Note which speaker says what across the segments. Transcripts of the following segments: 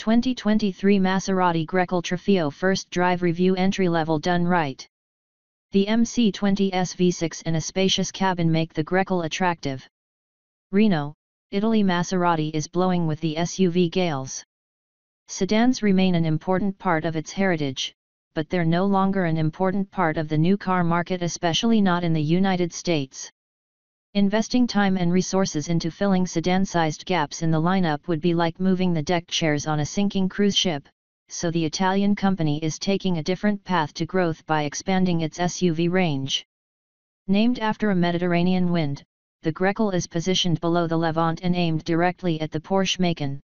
Speaker 1: 2023 Maserati Grecale Trofeo First Drive Review Entry Level Done Right. The MC20S V6 and a spacious cabin make the Grecale attractive. Reno, Italy. Maserati is blowing with the SUV gales. Sedans remain an important part of its heritage, but they're no longer an important part of the new car market, especially not in the United States. Investing time and resources into filling sedan-sized gaps in the lineup would be like moving the deck chairs on a sinking cruise ship, so the Italian company is taking a different path to growth by expanding its SUV range. Named after a Mediterranean wind, the Grecale is positioned below the Levant and aimed directly at the Porsche Macan.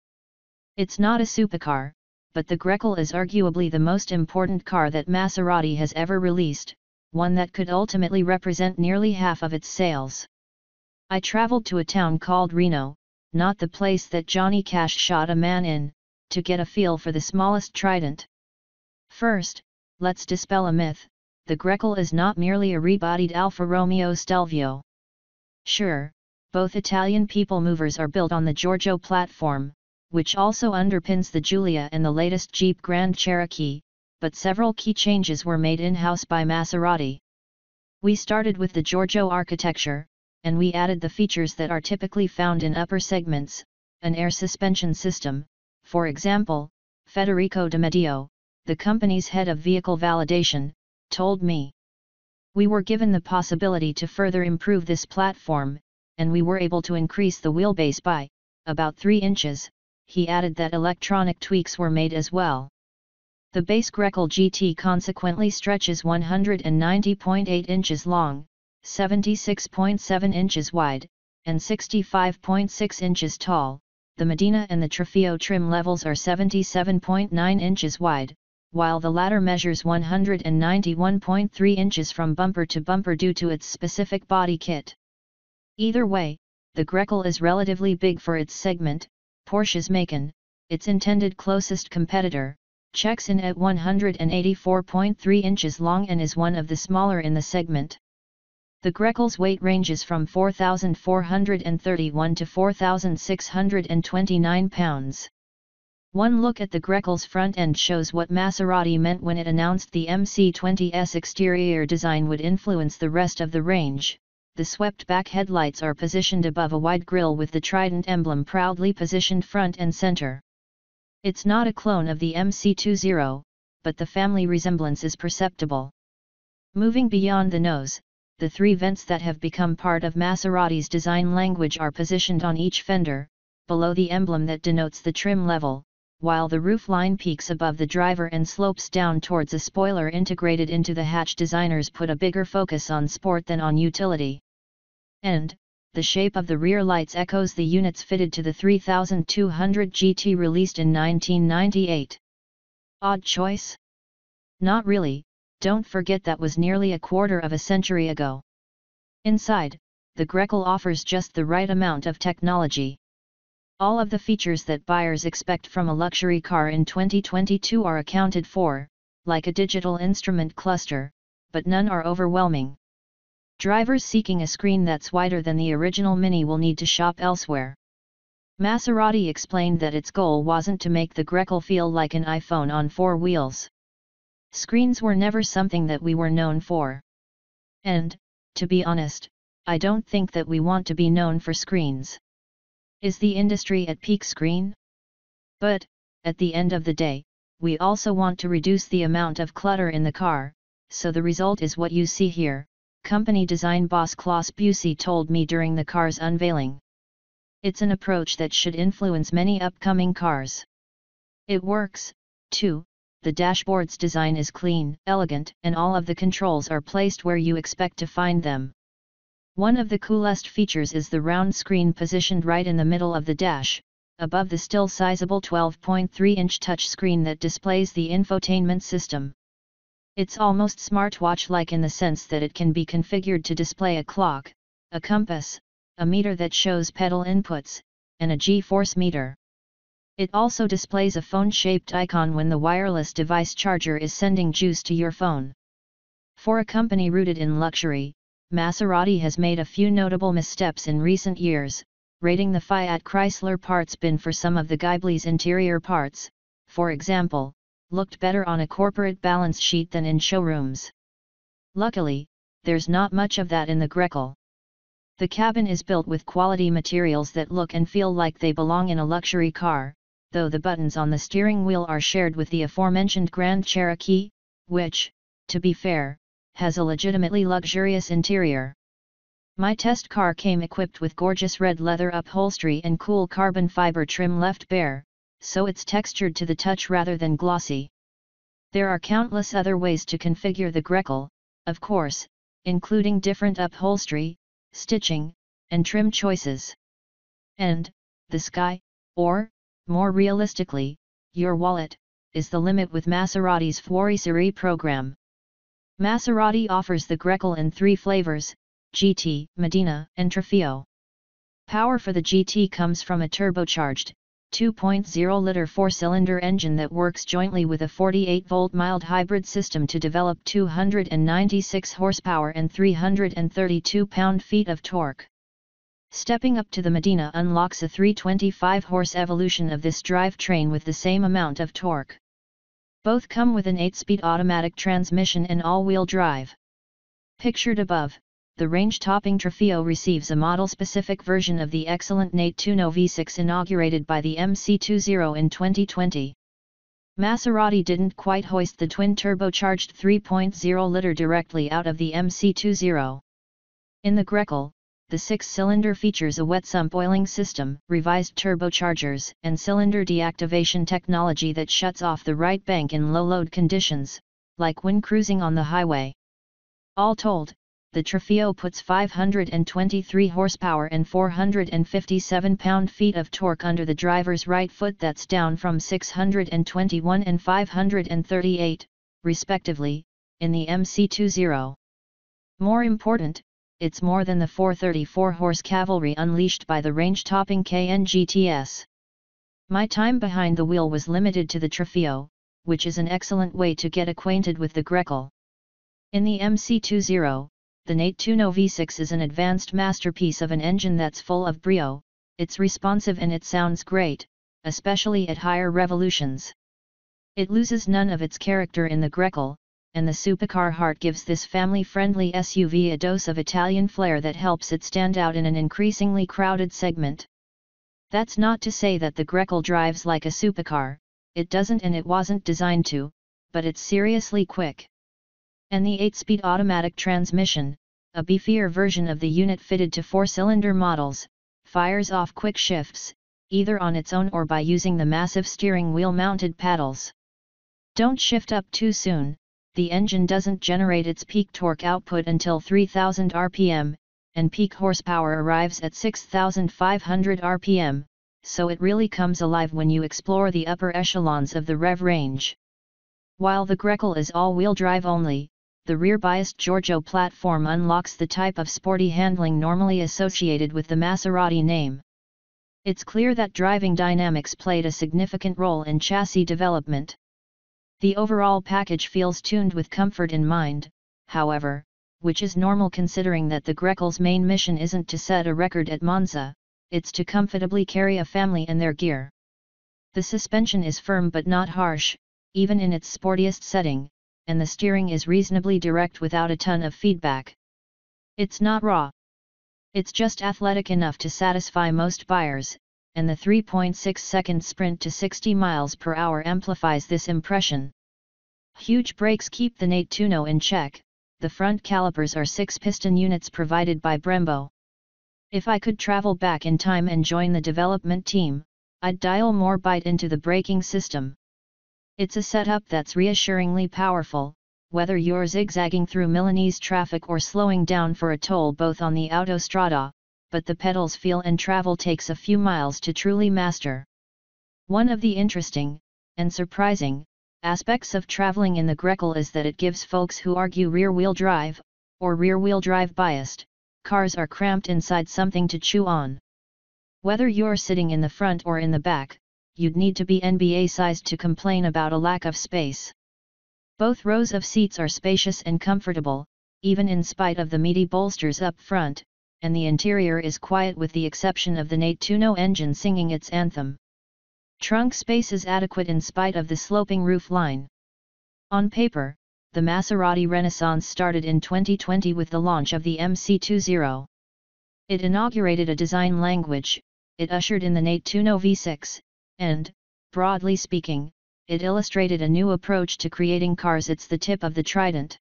Speaker 1: It's not a supercar, but the Grecale is arguably the most important car that Maserati has ever released, one that could ultimately represent nearly half of its sales. I traveled to a town called Reno, not the place that Johnny Cash shot a man in, to get a feel for the smallest Trident. First, let's dispel a myth: the Grecale is not merely a rebodied Alfa Romeo Stelvio. Sure, both Italian people movers are built on the Giorgio platform, which also underpins the Giulia and the latest Jeep Grand Cherokee, but several key changes were made in-house by Maserati. We started with the Giorgio architecture, and we added the features that are typically found in upper segments, an air suspension system. For example, Federico De Medio, the company's head of vehicle validation, told me. We were given the possibility to further improve this platform, and we were able to increase the wheelbase by about 3 inches. He added that electronic tweaks were made as well. The base Grecale GT consequently stretches 190.8 inches long, 76.7 inches wide, and 65.6 inches tall. The Modena and the Trofeo trim levels are 77.9 inches wide, while the latter measures 191.3 inches from bumper to bumper due to its specific body kit. Either way, the Grecale is relatively big for its segment. Porsche's Macan, its intended closest competitor, checks in at 184.3 inches long and is one of the smaller in the segment. The Grecale's weight ranges from 4,431 to 4,629 pounds. One look at the Grecale's front end shows what Maserati meant when it announced the MC20S exterior design would influence the rest of the range. The swept-back headlights are positioned above a wide grille with the Trident emblem proudly positioned front and center. It's not a clone of the MC20, but the family resemblance is perceptible. Moving beyond the nose, the 3 vents that have become part of Maserati's design language are positioned on each fender, below the emblem that denotes the trim level, while the roofline peaks above the driver and slopes down towards a spoiler integrated into the hatch. Designers put a bigger focus on sport than on utility. And, the shape of the rear lights echoes the units fitted to the 3200 GT released in 1998. Odd choice? Not really. Don't forget that was nearly a quarter of a century ago. Inside, the Grecale offers just the right amount of technology. All of the features that buyers expect from a luxury car in 2022 are accounted for, like a digital instrument cluster, but none are overwhelming. Drivers seeking a screen that's wider than the original Mini will need to shop elsewhere. Maserati explained that its goal wasn't to make the Grecale feel like an iPhone on 4 wheels. Screens were never something that we were known for. And, to be honest, I don't think that we want to be known for screens. Is the industry at peak screen? But, at the end of the day, we also want to reduce the amount of clutter in the car, so the result is what you see here, company design boss Klaus Busey told me during the car's unveiling. It's an approach that should influence many upcoming cars. It works, too. The dashboard's design is clean, elegant, and all of the controls are placed where you expect to find them. One of the coolest features is the round screen positioned right in the middle of the dash, above the still sizable 12.3-inch touchscreen that displays the infotainment system. It's almost smartwatch-like in the sense that it can be configured to display a clock, a compass, a meter that shows pedal inputs, and a G-force meter. It also displays a phone-shaped icon when the wireless device charger is sending juice to your phone. For a company rooted in luxury, Maserati has made a few notable missteps in recent years, raiding the Fiat Chrysler parts bin for some of the Ghibli's interior parts, for example, looked better on a corporate balance sheet than in showrooms. Luckily, there's not much of that in the grecale. The cabin is built with quality materials that look and feel like they belong in a luxury car, though the buttons on the steering wheel are shared with the aforementioned Grand Cherokee, which, to be fair, has a legitimately luxurious interior. My test car came equipped with gorgeous red leather upholstery and cool carbon fiber trim left bare, so it's textured to the touch rather than glossy. There are countless other ways to configure the grecale, of course, including different upholstery, stitching, and trim choices. And, the sky, or, more realistically, your wallet, is the limit with Maserati's Fuori Serie program. Maserati offers the grecale in 3 flavors, GT, Modena, and Trofeo. Power for the GT comes from a turbocharged, 2.0-liter 4-cylinder engine that works jointly with a 48-volt mild hybrid system to develop 296 horsepower and 332 pound-feet of torque. Stepping up to the Modena unlocks a 325-horse evolution of this drivetrain with the same amount of torque. Both come with an 8-speed automatic transmission and all-wheel drive. Pictured above, the range-topping Trofeo receives a model-specific version of the excellent Nettuno V6 inaugurated by the MC20 in 2020. Maserati didn't quite hoist the twin-turbocharged 3.0-liter directly out of the MC20. In the grecale, the 6-cylinder features a wet sump oiling system, revised turbochargers, and cylinder deactivation technology that shuts off the right bank in low-load conditions, like when cruising on the highway. All told, the Trofeo puts 523 horsepower and 457 pound-feet of torque under the driver's right foot. That's down from 621 and 538, respectively, in the MC20. More important, it's more than the 434-horse cavalry unleashed by the range-topping Cayenne GTS. My time behind the wheel was limited to the Trofeo, which is an excellent way to get acquainted with the grecale. In the MC20, the Nettuno V6 is an advanced masterpiece of an engine that's full of brio, it's responsive and it sounds great, especially at higher revolutions. It loses none of its character in the grecale, and the supercar heart gives this family-friendly SUV a dose of Italian flair that helps it stand out in an increasingly crowded segment. That's not to say that the grecale drives like a supercar, it doesn't and it wasn't designed to, but it's seriously quick. And the 8-speed automatic transmission, a beefier version of the unit fitted to 4-cylinder models, fires off quick shifts, either on its own or by using the massive steering wheel-mounted paddles. Don't shift up too soon. The engine doesn't generate its peak torque output until 3000 rpm, and peak horsepower arrives at 6500 rpm, so it really comes alive when you explore the upper echelons of the rev range. While the grecale is all-wheel drive only, the rear-biased Giorgio platform unlocks the type of sporty handling normally associated with the Maserati name. It's clear that driving dynamics played a significant role in chassis development. The overall package feels tuned with comfort in mind, however, which is normal considering that the grecale's main mission isn't to set a record at Monza, it's to comfortably carry a family and their gear. The suspension is firm but not harsh, even in its sportiest setting, and the steering is reasonably direct without a ton of feedback. It's not raw. It's just athletic enough to satisfy most buyers, and the 3.6-second sprint to 60 miles per hour amplifies this impression. Huge brakes keep the Nettuno in check. The front calipers are 6-piston units provided by Brembo. If I could travel back in time and join the development team, I'd dial more bite into the braking system. It's a setup that's reassuringly powerful, whether you're zigzagging through Milanese traffic or slowing down for a toll both on the autostrada, but the pedals feel and travel takes a few miles to truly master. One of the interesting, and surprising, aspects of traveling in the grecale is that it gives folks who argue rear-wheel drive, or rear-wheel drive biased, cars are cramped inside something to chew on. Whether you're sitting in the front or in the back, you'd need to be NBA-sized to complain about a lack of space. Both rows of seats are spacious and comfortable, even in spite of the meaty bolsters up front, and the interior is quiet with the exception of the Nettuno engine singing its anthem. Trunk space is adequate in spite of the sloping roof line. On paper, the Maserati Renaissance started in 2020 with the launch of the MC20. It inaugurated a design language, it ushered in the Nettuno V6, and, broadly speaking, it illustrated a new approach to creating cars. It's the tip of the trident.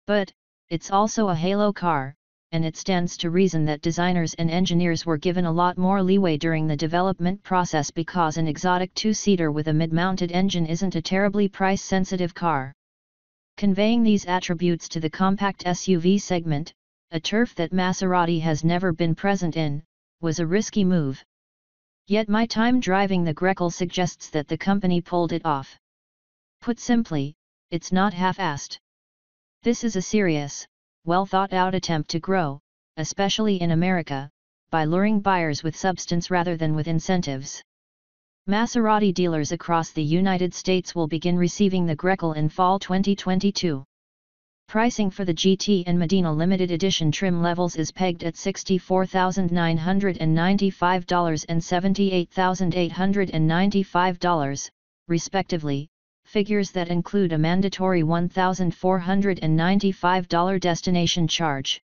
Speaker 1: But, it's also a halo car, and it stands to reason that designers and engineers were given a lot more leeway during the development process, because an exotic two-seater with a mid-mounted engine isn't a terribly price-sensitive car. Conveying these attributes to the compact SUV segment, a turf that Maserati has never been present in, was a risky move. Yet my time driving the Grecale suggests that the company pulled it off. Put simply, it's not half-assed. This is a serious, well-thought-out attempt to grow, especially in America, by luring buyers with substance rather than with incentives. Maserati dealers across the United States will begin receiving the Grecale in fall 2022. Pricing for the GT and Modena limited edition trim levels is pegged at $64,995 and $78,895, respectively, figures that include a mandatory $1,495 destination charge.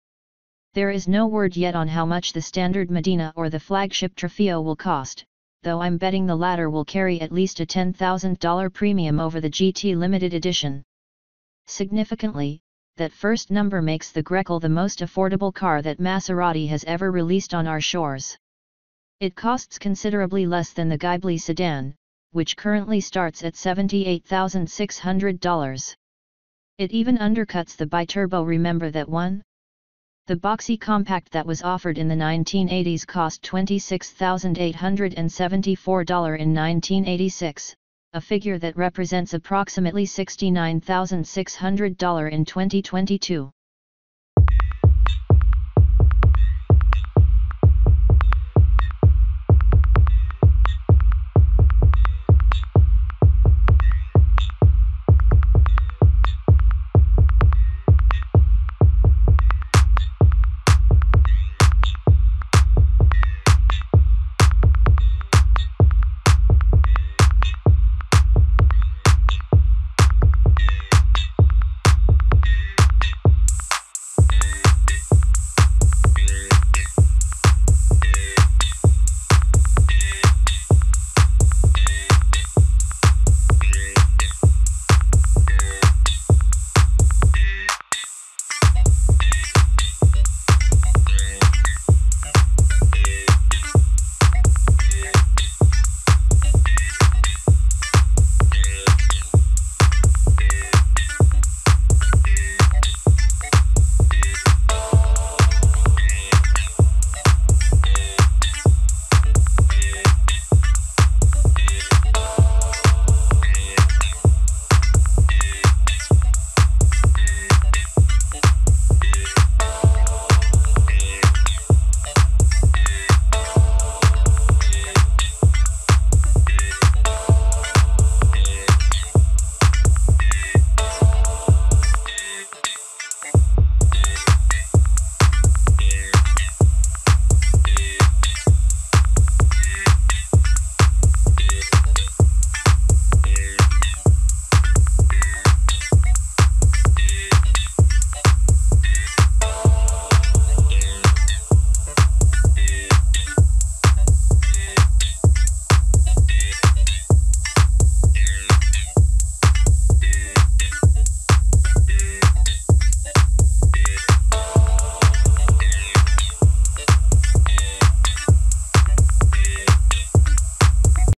Speaker 1: There is no word yet on how much the standard Modena or the flagship Trofeo will cost, though I'm betting the latter will carry at least a $10,000 premium over the GT limited edition. Significantly, that first number makes the Grecale the most affordable car that Maserati has ever released on our shores. It costs considerably less than the Ghibli sedan, which currently starts at $78,600. It even undercuts the biturbo. Remember that one? The boxy compact that was offered in the 1980s cost $26,874 in 1986. A figure that represents approximately $69,600 in 2022.